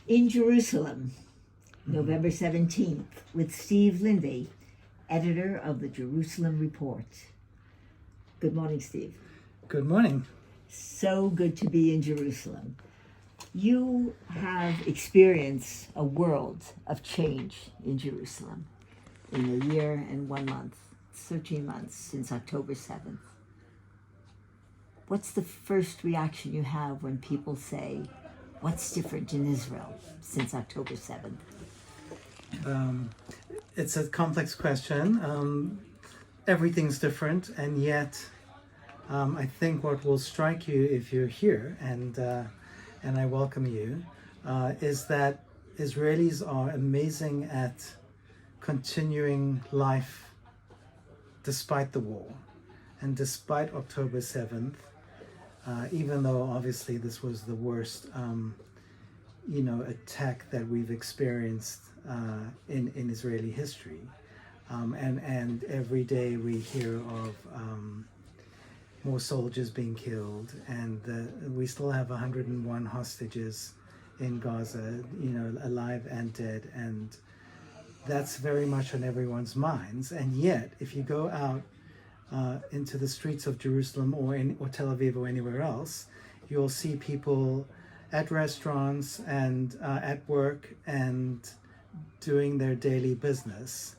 In Jerusalem, November 17th, with Steve Linde, editor of the Jerusalem Report. Good morning, Steve. Good morning. So good to be in Jerusalem. You have experienced a world of change in Jerusalem in a year and 1 month, 13 months since October 7th. What's the first reaction you have when people say, what's different in Israel since October 7th? It's a complex question. Everything's different, and yet I think what will strike you if you're here, and I welcome you, is that Israelis are amazing at continuing life despite the war and despite October 7th, even though obviously this was the worst attack that we've experienced in Israeli history. And every day we hear of more soldiers being killed, and we still have 101 hostages in Gaza, alive and dead, and that's very much on everyone's minds. And yet, if you go out into the streets of Jerusalem or Tel Aviv or anywhere else, you'll see people at restaurants and at work and doing their daily business.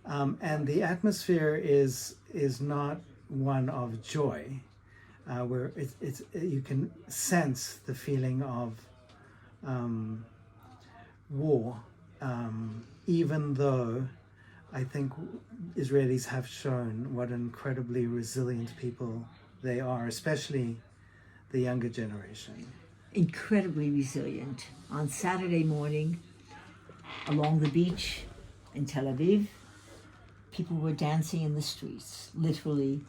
And the atmosphere is not one of joy, where you can sense the feeling of war, even though I think Israelis have shown what incredibly resilient people they are, especially the younger generation. Incredibly resilient. On Saturday morning, along the beach in Tel Aviv, people were dancing in the streets, literally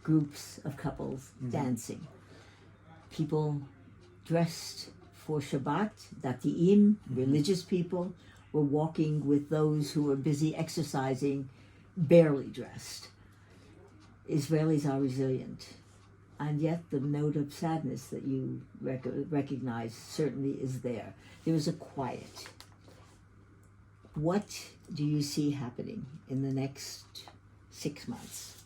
groups of couples dancing. People dressed for Shabbat, dati'im, religious people, were walking with those who were busy exercising, barely dressed. Israelis are resilient. And yet the note of sadness that you recognize certainly is there. There is a quiet. What do you see happening in the next 6 months?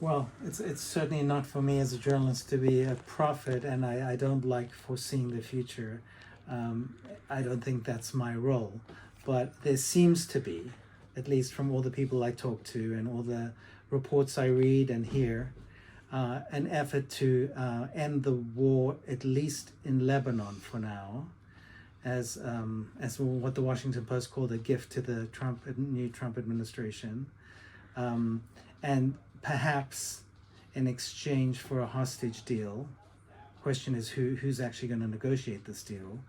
Well, it's certainly not for me as a journalist to be a prophet, and I don't like foreseeing the future. I don't think that's my role. But there seems to be, at least from all the people I talk to and all the reports I read and hear, an effort to end the war, at least in Lebanon for now, as what the Washington Post called a gift to the new Trump administration, and perhaps in exchange for a hostage deal. Question is who's actually going to negotiate this deal?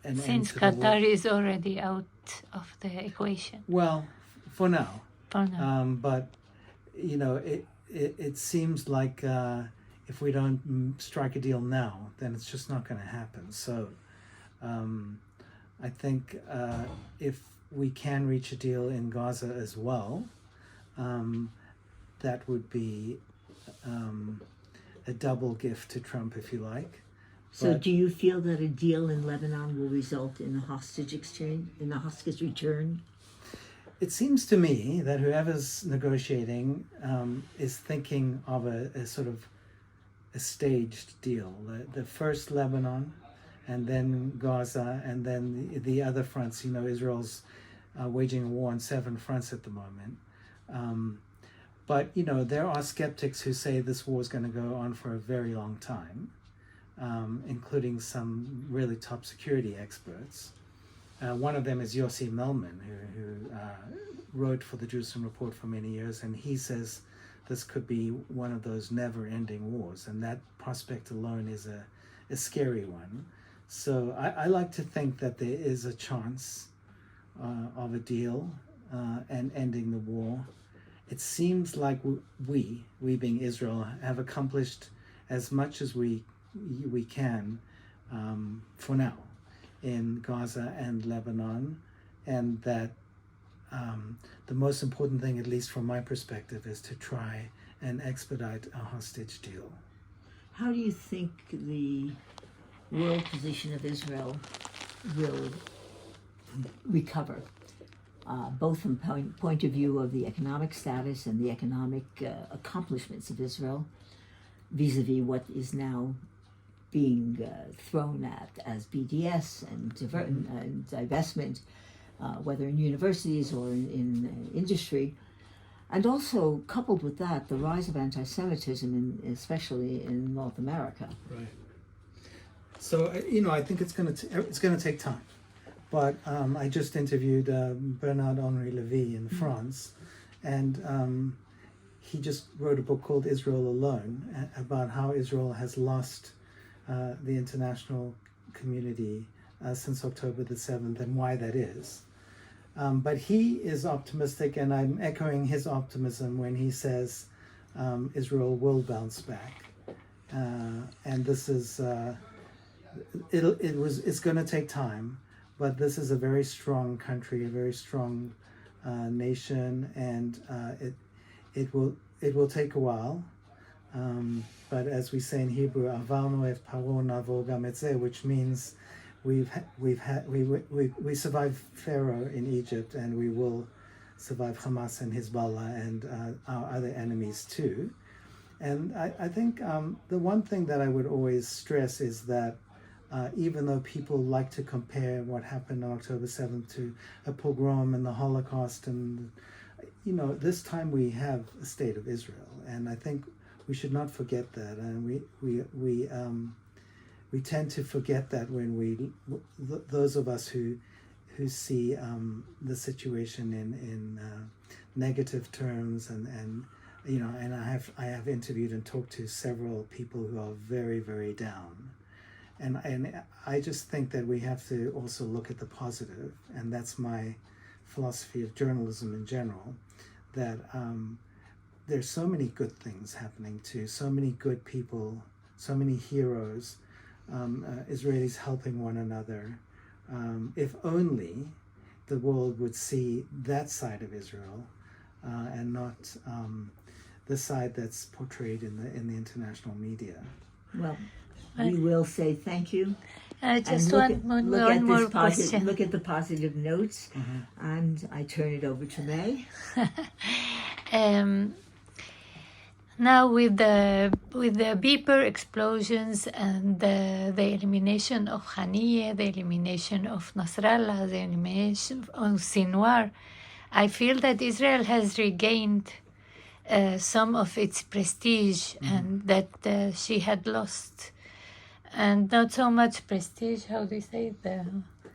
Since Qatar is already out of the equation. Well, for now. For now. But it seems like if we don't strike a deal now, then it's just not going to happen. So I think if we can reach a deal in Gaza as well, that would be a double gift to Trump, if you like. So do you feel that a deal in Lebanon will result in a hostage exchange, in a hostage return? It seems to me that whoever's negotiating is thinking of a sort of a staged deal. The first Lebanon, and then Gaza, and then the other fronts. Israel's waging a war on 7 fronts at the moment. But there are skeptics who say this war is going to go on for a very long time, including some really top security experts. One of them is Yossi Melman, who wrote for the Jerusalem Report for many years, and he says this could be one of those never-ending wars, and that prospect alone is a scary one. So I like to think that there is a chance of a deal and ending the war. It seems like we being Israel, have accomplished as much as we can for now in Gaza and Lebanon, and that the most important thing, at least from my perspective, is to try and expedite a hostage deal. How do you think the world position of Israel will recover, both from point of view of the economic status and the economic accomplishments of Israel, vis-a-vis what is now being thrown at as BDS and divestment, whether in universities or in industry. And also, coupled with that, the rise of anti-Semitism, especially in North America. Right. So, I think it's going to take time. But I just interviewed Bernard-Henri Lévy in France, and he just wrote a book called Israel Alone, about how Israel has lost the international community since October the 7th and why that is. But he is optimistic, and I'm echoing his optimism when he says Israel will bounce back. And this is, it's going to take time, but this is a very strong country, a very strong nation, and it will take a while. But as we say in Hebrew, "Avarnu et paro navor gam et zeh," which means we survived Pharaoh in Egypt, and we will survive Hamás and Hezbollah and our other enemies too. And I think the one thing that I would always stress is that even though people like to compare what happened on October 7th to a pogrom and the Holocaust, and this time we have a state of Israel, and I think we should not forget that. And we tend to forget that when those of us who see the situation in negative terms, and I have interviewed and talked to several people who are very, very down, and I just think that we have to also look at the positive, and that's my philosophy of journalism in general, that there's so many good things happening too, so many good people, so many heroes, Israelis helping one another. If only the world would see that side of Israel and not the side that's portrayed in the international media. Well, we will say thank you. Just one more question. Look at the positive notes, and I turn it over to May. Now, with the Beeper explosions and the elimination of Haniyeh, the elimination of Nasrallah, the elimination of Sinwar, I feel that Israel has regained some of its prestige, and that she had lost. And not so much prestige, how do you say it?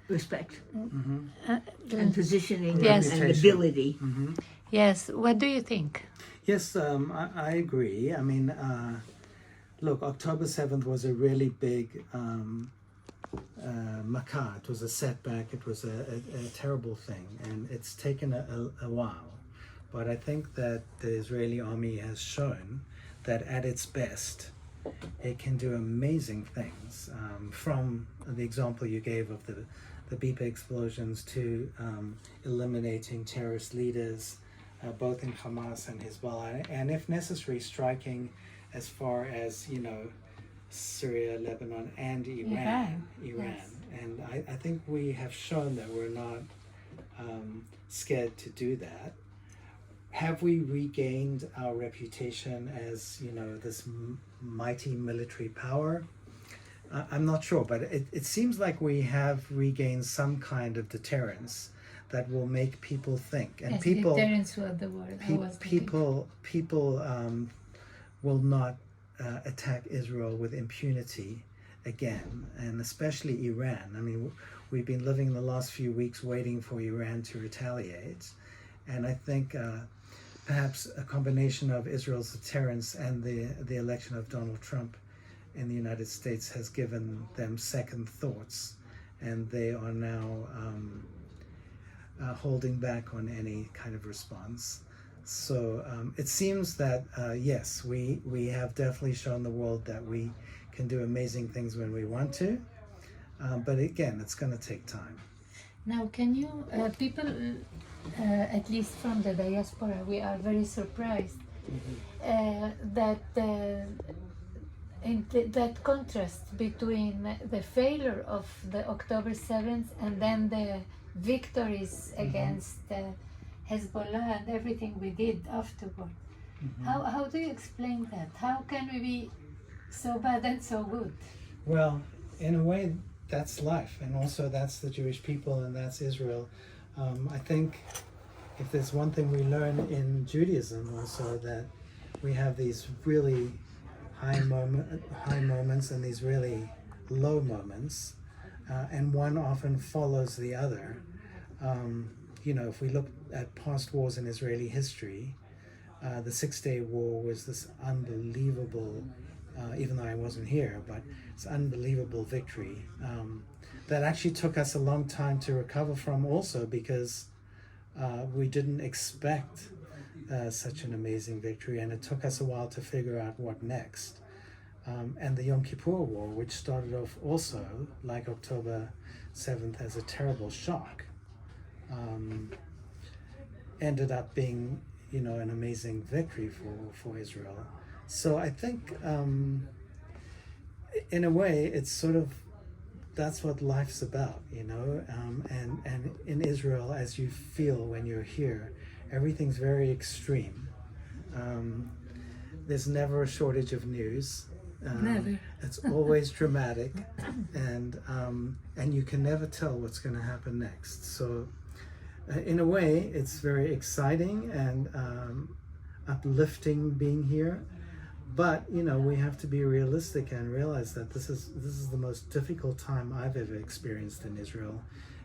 Respect. And positioning, yes. and ability. Yes, what do you think? Yes, I agree. I mean, look, October 7th was a really big makkah. It was a setback. It was a terrible thing, and it's taken a while. But I think that the Israeli army has shown that at its best, it can do amazing things, from the example you gave of the Beeper explosions to eliminating terrorist leaders, both in Hamás and Hezbollah, and if necessary, striking as far as, Syria, Lebanon, and Iran. Yes. And I think we have shown that we're not scared to do that. Have we regained our reputation as, this mighty military power? I'm not sure, but it seems like we have regained some kind of deterrence that will make people think, and deterrence was the word. People will not attack Israel with impunity again, and especially Iran. I mean, we've been living the last few weeks waiting for Iran to retaliate, and I think perhaps a combination of Israel's deterrence and the election of Donald Trump in the United States has given them second thoughts, and they are now holding back on any kind of response. So it seems that, yes, we have definitely shown the world that we can do amazing things when we want to, but again, it's going to take time. Now, can you, people, at least from the diaspora, we are very surprised that And that contrast between the failure of the October 7th and then the victories against Hezbollah and everything we did afterward. How do you explain that? How can we be so bad and so good? Well, in a way, that's life, and also that's the Jewish people, and that's Israel. I think if there's one thing we learn in Judaism also, that we have these really high moments and these really low moments, and one often follows the other. If we look at past wars in Israeli history, the 6-Day War was this unbelievable, even though I wasn't here, but it's unbelievable victory that actually took us a long time to recover from also, because we didn't expect such an amazing victory, and it took us a while to figure out what next. And the Yom Kippur War, which started off also like October 7th as a terrible shock, ended up being, an amazing victory for Israel. So I think, in a way, it's sort of, that's what life's about, and in Israel, as you feel when you're here, everything's very extreme. There's never a shortage of news. Never. It's always dramatic, and you can never tell what's going to happen next. So in a way, it's very exciting and uplifting being here. But we have to be realistic and realize that this is the most difficult time I've ever experienced in Israel,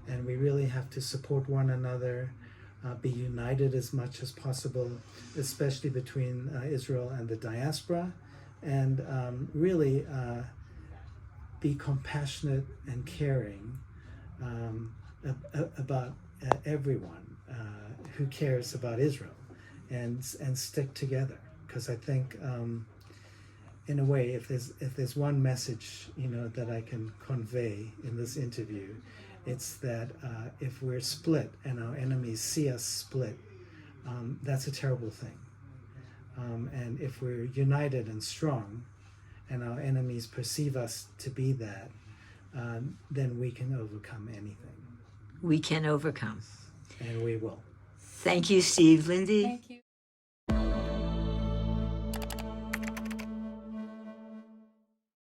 and we really have to support one another, be united as much as possible, especially between Israel and the diaspora, and really be compassionate and caring about everyone who cares about Israel, and stick together. Because I think, in a way, if there's one message that I can convey in this interview, it's that if we're split and our enemies see us split, that's a terrible thing. And if we're united and strong, and our enemies perceive us to be that, then we can overcome anything. We can overcome. And we will. Thank you, Steve. Linde. Thank you.